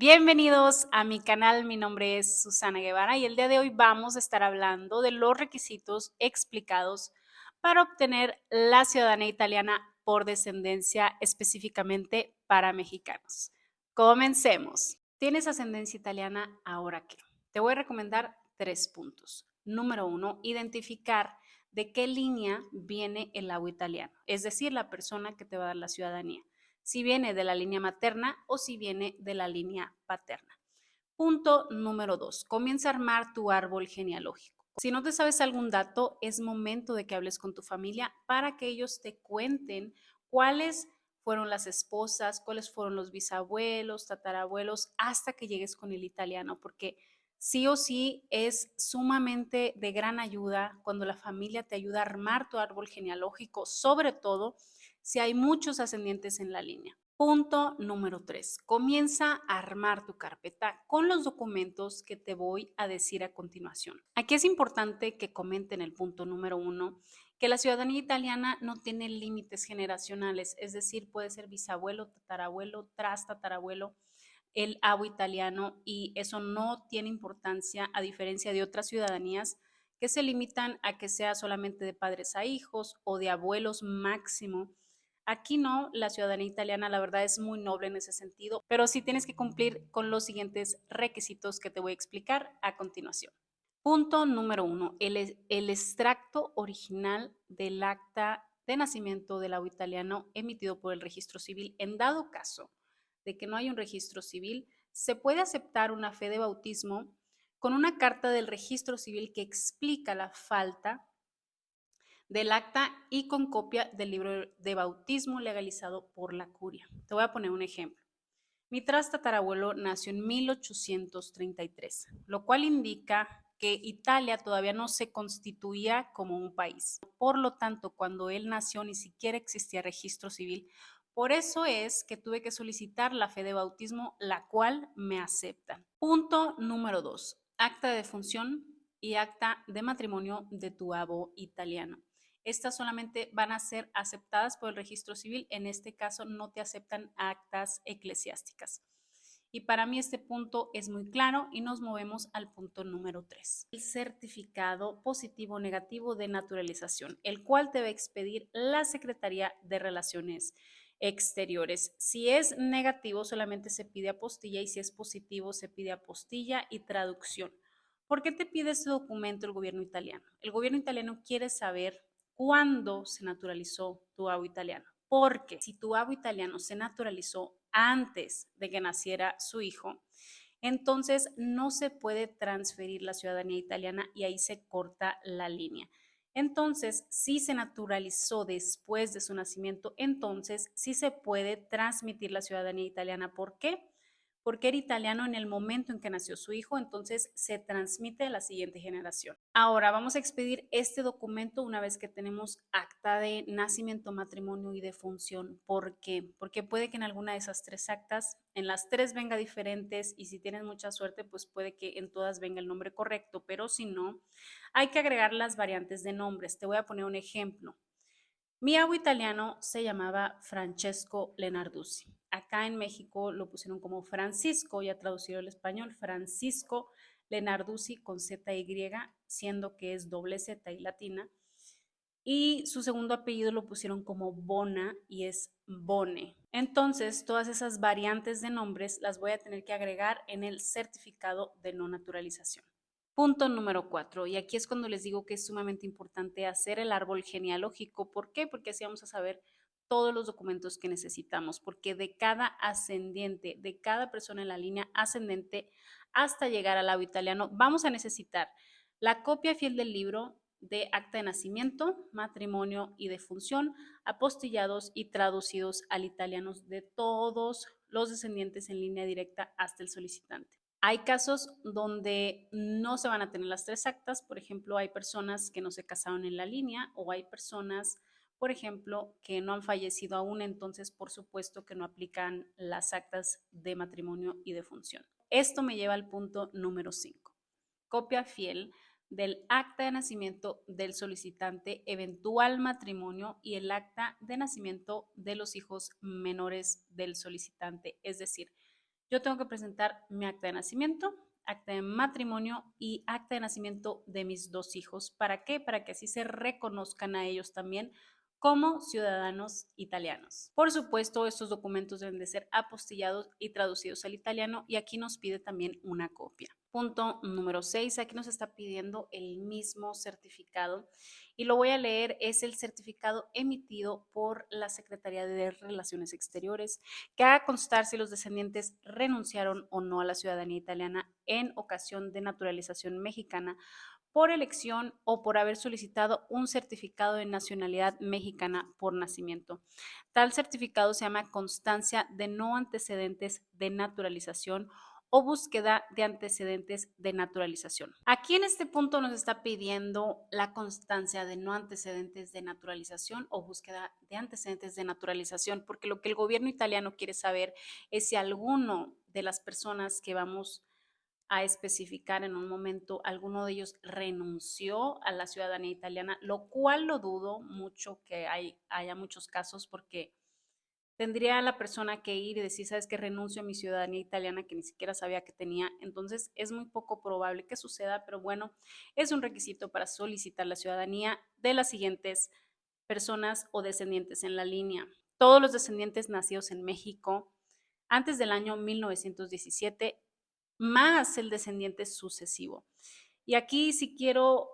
Bienvenidos a mi canal, mi nombre es Susana Guevara y el día de hoy vamos a estar hablando de los requisitos explicados para obtener la ciudadanía italiana por descendencia, específicamente para mexicanos. Comencemos. ¿Tienes ascendencia italiana? ¿Ahora qué? Te voy a recomendar 3 puntos. Número 1, identificar de qué línea viene el agua italiano, es decir, la persona que te va a dar la ciudadanía, si viene de la línea materna o si viene de la línea paterna. Punto número 2, comienza a armar tu árbol genealógico. Si no te sabes algún dato, es momento de que hables con tu familia para que ellos te cuenten cuáles fueron las esposas, cuáles fueron los bisabuelos, tatarabuelos, hasta que llegues con el italiano, porque sí o sí es sumamente de gran ayuda cuando la familia te ayuda a armar tu árbol genealógico, sobre todo si hay muchos ascendientes en la línea. Punto número 3. Comienza a armar tu carpeta con los documentos que te voy a decir a continuación. Aquí es importante que comenten el punto número 1, que la ciudadanía italiana no tiene límites generacionales, es decir, puede ser bisabuelo, tatarabuelo, tatarabuelo, el abo italiano, y eso no tiene importancia a diferencia de otras ciudadanías que se limitan a que sea solamente de padres a hijos o de abuelos máximo. Aquí no, la ciudadanía italiana la verdad es muy noble en ese sentido, pero sí tienes que cumplir con los siguientes requisitos que te voy a explicar a continuación. Punto número 1, el extracto original del acta de nacimiento del agua italiano emitido por el registro civil. En dado caso de que no hay un registro civil, se puede aceptar una fe de bautismo con una carta del registro civil que explica la falta del acta y con copia del libro de bautismo legalizado por la curia. Te voy a poner un ejemplo. Mi tatarabuelo nació en 1833, lo cual indica que Italia todavía no se constituía como un país. Por lo tanto, cuando él nació ni siquiera existía registro civil. Por eso es que tuve que solicitar la fe de bautismo, la cual me aceptan. Punto número 2. Acta de defunción y acta de matrimonio de tu abo italiano. Estas solamente van a ser aceptadas por el registro civil. En este caso no te aceptan actas eclesiásticas. Y para mí este punto es muy claro y nos movemos al punto número 3. El certificado positivo o negativo de naturalización, el cual te va a expedir la Secretaría de Relaciones Exteriores. Si es negativo solamente se pide apostilla y si es positivo se pide apostilla y traducción. ¿Por qué te pide este documento el gobierno italiano? El gobierno italiano quiere saber cuándo se naturalizó tu abo italiano. Porque si tu abo italiano se naturalizó antes de que naciera su hijo, entonces no se puede transferir la ciudadanía italiana y ahí se corta la línea. Entonces, si se naturalizó después de su nacimiento, entonces sí se puede transmitir la ciudadanía italiana. ¿Por qué? Porque era italiano en el momento en que nació su hijo, entonces se transmite a la siguiente generación. Ahora vamos a expedir este documento una vez que tenemos acta de nacimiento, matrimonio y defunción. ¿Por qué? Porque puede que en alguna de esas 3 actas, en las 3 venga diferentes y si tienes mucha suerte, pues puede que en todas venga el nombre correcto, pero si no, hay que agregar las variantes de nombres. Te voy a poner un ejemplo. Mi abuelo italiano se llamaba Francesco Lenarduzzi. Acá en México lo pusieron como Francisco, ya traducido al español, Francisco Lenarduzzi con Z-Y, siendo que es doble Z y latina. Y su segundo apellido lo pusieron como Bona y es Bone. Entonces, todas esas variantes de nombres las voy a tener que agregar en el certificado de no naturalización. Punto número 4, y aquí es cuando les digo que es sumamente importante hacer el árbol genealógico. ¿Por qué? Porque así vamos a saber todos los documentos que necesitamos, porque de cada ascendiente, de cada persona en la línea ascendente hasta llegar al lado italiano, vamos a necesitar la copia fiel del libro de acta de nacimiento, matrimonio y defunción, apostillados y traducidos al italiano de todos los descendientes en línea directa hasta el solicitante. Hay casos donde no se van a tener las 3 actas, por ejemplo, hay personas que no se casaron en la línea o hay personas, por ejemplo, que no han fallecido aún, entonces por supuesto que no aplican las actas de matrimonio y de función. Esto me lleva al punto número 5. Copia fiel del acta de nacimiento del solicitante, eventual matrimonio y el acta de nacimiento de los hijos menores del solicitante, es decir, yo tengo que presentar mi acta de nacimiento, acta de matrimonio y acta de nacimiento de mis 2 hijos. ¿Para qué? Para que así se reconozcan a ellos también como ciudadanos italianos. Por supuesto, estos documentos deben de ser apostillados y traducidos al italiano y aquí nos pide también una copia. Punto número 6, aquí nos está pidiendo el mismo certificado y lo voy a leer, es el certificado emitido por la Secretaría de Relaciones Exteriores que haga constar si los descendientes renunciaron o no a la ciudadanía italiana en ocasión de naturalización mexicana por elección o por haber solicitado un certificado de nacionalidad mexicana por nacimiento. Tal certificado se llama constancia de no antecedentes de naturalización o búsqueda de antecedentes de naturalización. Aquí en este punto nos está pidiendo la constancia de no antecedentes de naturalización o búsqueda de antecedentes de naturalización, porque lo que el gobierno italiano quiere saber es si alguno de las personas que vamos a especificar en un momento, alguno de ellos renunció a la ciudadanía italiana, lo cual lo dudo mucho que haya muchos casos porque tendría la persona que ir y decir, sabes que renuncio a mi ciudadanía italiana que ni siquiera sabía que tenía. Entonces es muy poco probable que suceda, pero bueno, es un requisito para solicitar la ciudadanía de las siguientes personas o descendientes en la línea. Todos los descendientes nacidos en México antes del año 1917 más el descendiente sucesivo. Y aquí sí quiero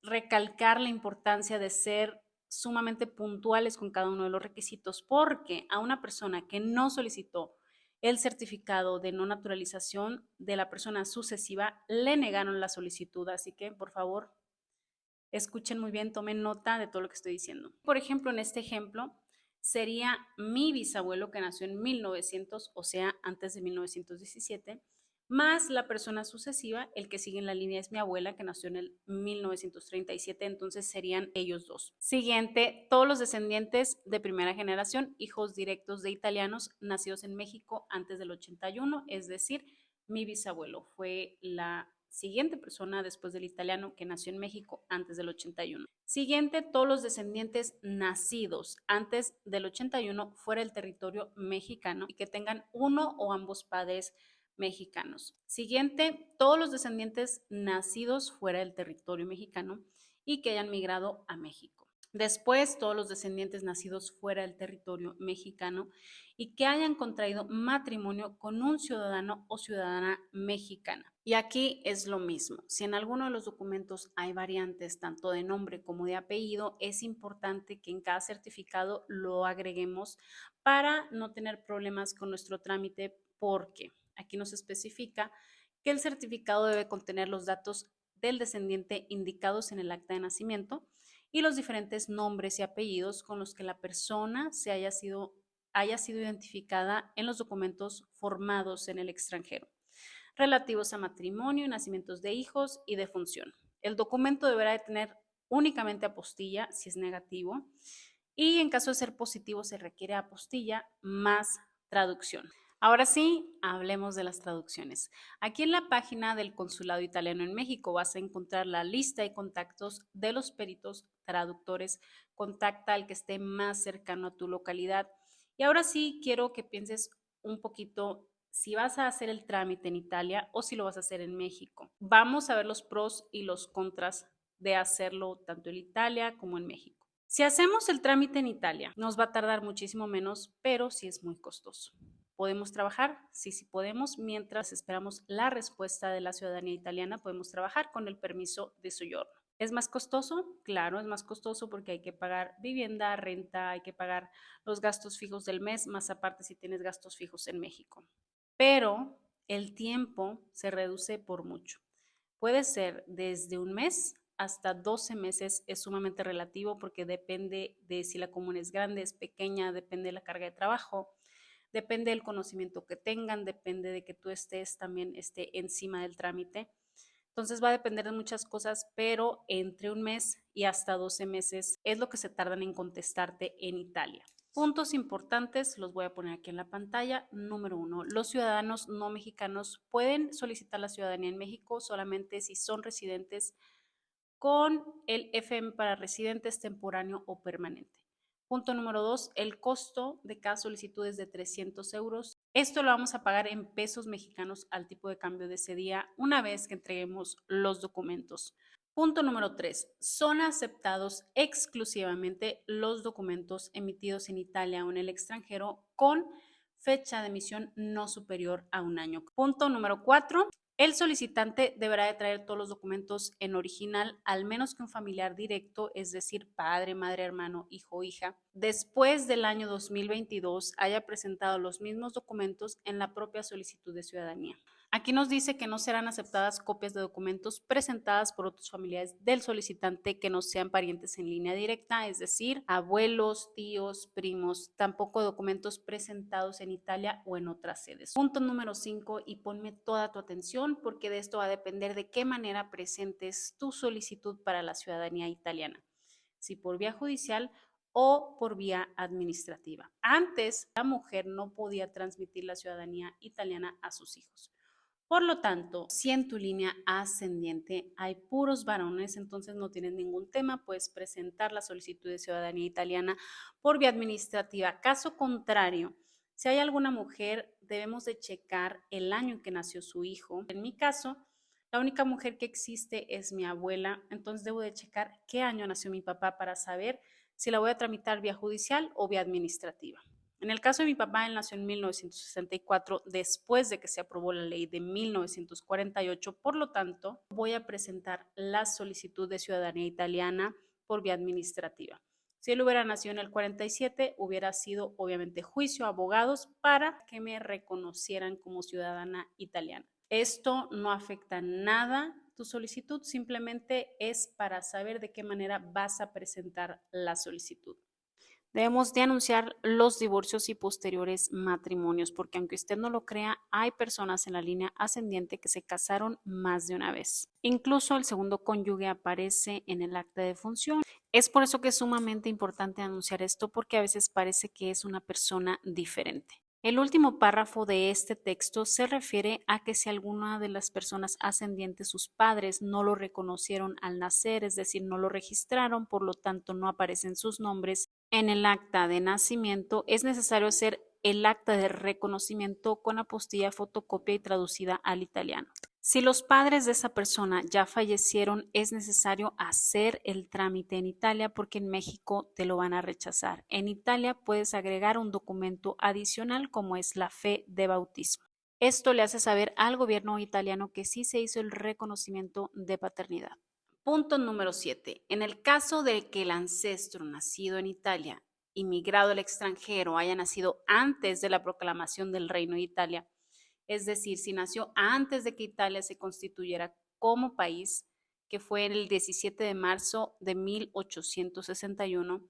recalcar la importancia de ser sumamente puntuales con cada uno de los requisitos, porque a una persona que no solicitó el certificado de no naturalización de la persona sucesiva, le negaron la solicitud. Así que, por favor, escuchen muy bien, tomen nota de todo lo que estoy diciendo. Por ejemplo, en este ejemplo, sería mi bisabuelo que nació en 1900, o sea, antes de 1917, más la persona sucesiva, el que sigue en la línea es mi abuela, que nació en el 1937, entonces serían ellos dos. Siguiente, todos los descendientes de primera generación, hijos directos de italianos nacidos en México antes del 81, es decir, mi bisabuelo fue la siguiente persona después del italiano que nació en México antes del 81. Siguiente, todos los descendientes nacidos antes del 81 fuera del territorio mexicano y que tengan uno o ambos padres mexicanos. Siguiente, todos los descendientes nacidos fuera del territorio mexicano y que hayan migrado a México. Después, todos los descendientes nacidos fuera del territorio mexicano y que hayan contraído matrimonio con un ciudadano o ciudadana mexicana. Y aquí es lo mismo. Si en alguno de los documentos hay variantes tanto de nombre como de apellido, es importante que en cada certificado lo agreguemos para no tener problemas con nuestro trámite porque aquí nos especifica que el certificado debe contener los datos del descendiente indicados en el acta de nacimiento y los diferentes nombres y apellidos con los que la persona se haya sido identificada en los documentos formados en el extranjero, relativos a matrimonio, nacimientos de hijos y defunción. El documento deberá de tener únicamente apostilla si es negativo y en caso de ser positivo se requiere apostilla más traducción. Ahora sí, hablemos de las traducciones. Aquí en la página del Consulado Italiano en México vas a encontrar la lista y contactos de los peritos traductores. Contacta al que esté más cercano a tu localidad. Y ahora sí, quiero que pienses un poquito si vas a hacer el trámite en Italia o si lo vas a hacer en México. Vamos a ver los pros y los contras de hacerlo tanto en Italia como en México. Si hacemos el trámite en Italia, nos va a tardar muchísimo menos, pero sí es muy costoso. ¿Podemos trabajar? Sí, sí podemos. Mientras esperamos la respuesta de la ciudadanía italiana, podemos trabajar con el permiso de soggiorno. ¿Es más costoso? Claro, es más costoso porque hay que pagar vivienda, renta, hay que pagar los gastos fijos del mes, más aparte si tienes gastos fijos en México. Pero el tiempo se reduce por mucho. Puede ser desde un mes hasta 12 meses, es sumamente relativo porque depende de si la comuna es grande, es pequeña, depende de la carga de trabajo, depende del conocimiento que tengan, depende de que tú estés también encima del trámite. Entonces va a depender de muchas cosas, pero entre un mes y hasta 12 meses es lo que se tardan en contestarte en Italia. Puntos importantes, los voy a poner aquí en la pantalla. Número 1, los ciudadanos no mexicanos pueden solicitar la ciudadanía en México solamente si son residentes con el FM para residentes temporáneo o permanente. Punto número 2, el costo de cada solicitud es de 300 euros Esto lo vamos a pagar en pesos mexicanos al tipo de cambio de ese día una vez que entreguemos los documentos. Punto número 3. Son aceptados exclusivamente los documentos emitidos en Italia o en el extranjero con fecha de emisión no superior a un año. Punto número 4. El solicitante deberá de traer todos los documentos en original, al menos que un familiar directo, es decir, padre, madre, hermano, hijo o hija, después del año 2022 haya presentado los mismos documentos en la propia solicitud de ciudadanía. Aquí nos dice que no serán aceptadas copias de documentos presentadas por otros familiares del solicitante que no sean parientes en línea directa, es decir, abuelos, tíos, primos, tampoco documentos presentados en Italia o en otras sedes. Punto número 5, y ponme toda tu atención porque de esto va a depender de qué manera presentes tu solicitud para la ciudadanía italiana, si por vía judicial o por vía administrativa. Antes, la mujer no podía transmitir la ciudadanía italiana a sus hijos. Por lo tanto, si en tu línea ascendiente hay puros varones, entonces no tienes ningún tema, puedes presentar la solicitud de ciudadanía italiana por vía administrativa. Caso contrario, si hay alguna mujer, debemos de checar el año en que nació su hijo. En mi caso, la única mujer que existe es mi abuela, entonces debo de checar qué año nació mi papá para saber si la voy a tramitar vía judicial o vía administrativa. En el caso de mi papá, él nació en 1964, después de que se aprobó la ley de 1948, por lo tanto, voy a presentar la solicitud de ciudadanía italiana por vía administrativa. Si él hubiera nacido en el 47, hubiera sido obviamente juicio, abogados, para que me reconocieran como ciudadana italiana. Esto no afecta nada tu solicitud, simplemente es para saber de qué manera vas a presentar la solicitud. Debemos de anunciar los divorcios y posteriores matrimonios, porque aunque usted no lo crea, hay personas en la línea ascendiente que se casaron más de una vez. Incluso el segundo cónyuge aparece en el acta de función. Es por eso que es sumamente importante anunciar esto, porque a veces parece que es una persona diferente. El último párrafo de este texto se refiere a que si alguna de las personas ascendientes, sus padres, no lo reconocieron al nacer, es decir, no lo registraron, por lo tanto no aparecen sus nombres en el acta de nacimiento, es necesario hacer el acta de reconocimiento con apostilla, fotocopia y traducida al italiano. Si los padres de esa persona ya fallecieron, es necesario hacer el trámite en Italia porque en México te lo van a rechazar. En Italia puedes agregar un documento adicional como es la fe de bautismo. Esto le hace saber al gobierno italiano que sí se hizo el reconocimiento de paternidad. Punto número 7. En el caso de que el ancestro nacido en Italia y migrado al extranjero haya nacido antes de la proclamación del Reino de Italia, es decir, si nació antes de que Italia se constituyera como país, que fue el 17 de marzo de 1861,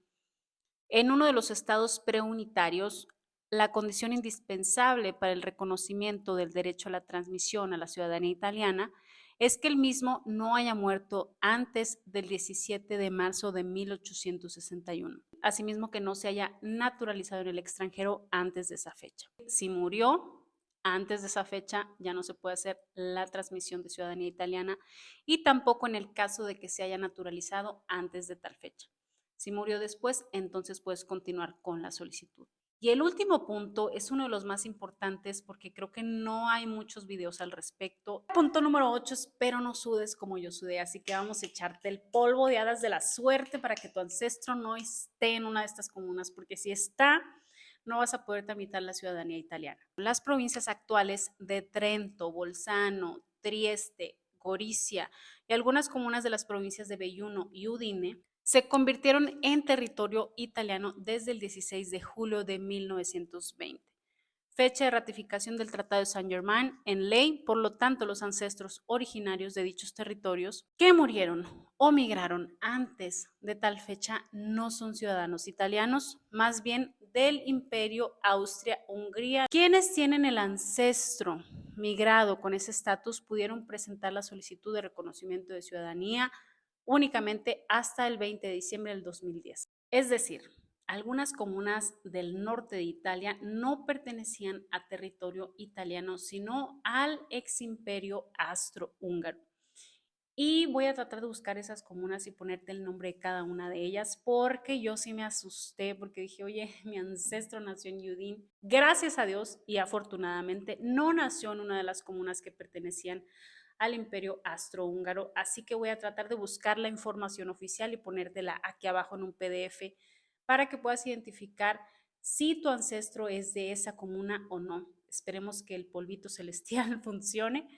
en uno de los estados preunitarios, la condición indispensable para el reconocimiento del derecho a la transmisión a la ciudadanía italiana es que el mismo no haya muerto antes del 17 de marzo de 1861. Asimismo, que no se haya naturalizado en el extranjero antes de esa fecha. Si murió antes de esa fecha, ya no se puede hacer la transmisión de ciudadanía italiana y tampoco en el caso de que se haya naturalizado antes de tal fecha. Si murió después, entonces puedes continuar con la solicitud. Y el último punto es uno de los más importantes porque creo que no hay muchos videos al respecto. Punto número 8, espero no sudes como yo sudé, así que vamos a echarte el polvo de hadas de la suerte para que tu ancestro no esté en una de estas comunas, porque si está, no vas a poder tramitar la ciudadanía italiana. Las provincias actuales de Trento, Bolzano, Trieste, Gorizia y algunas comunas de las provincias de Belluno y Udine se convirtieron en territorio italiano desde el 16 de julio de 1920. Fecha de ratificación del Tratado de Saint-Germain en ley, por lo tanto, los ancestros originarios de dichos territorios que murieron o migraron antes de tal fecha no son ciudadanos italianos, más bien del Imperio Austria-Hungría. Quienes tienen el ancestro migrado con ese estatus pudieron presentar la solicitud de reconocimiento de ciudadanía únicamente hasta el 20 de diciembre del 2010. Es decir, algunas comunas del norte de Italia no pertenecían a territorio italiano, sino al ex imperio austrohúngaro. Y voy a tratar de buscar esas comunas y ponerte el nombre de cada una de ellas, porque yo sí me asusté, porque dije, oye, mi ancestro nació en Udine. Gracias a Dios y afortunadamente no nació en una de las comunas que pertenecían al imperio astrohúngaro, así que voy a tratar de buscar la información oficial y ponértela aquí abajo en un PDF para que puedas identificar si tu ancestro es de esa comuna o no. Esperemos que el polvito celestial funcione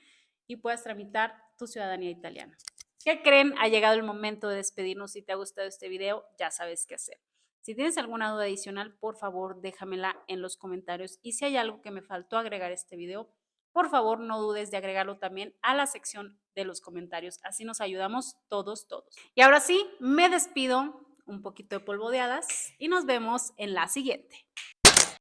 y puedas tramitar tu ciudadanía italiana. ¿Qué creen? Ha llegado el momento de despedirnos. Si te ha gustado este video, ya sabes qué hacer. Si tienes alguna duda adicional, por favor, déjamela en los comentarios. Y si hay algo que me faltó agregar a este video, por favor, no dudes de agregarlo también a la sección de los comentarios. Así nos ayudamos todos, todos. Y ahora sí, me despido, un poquito de polvo de hadas y nos vemos en la siguiente.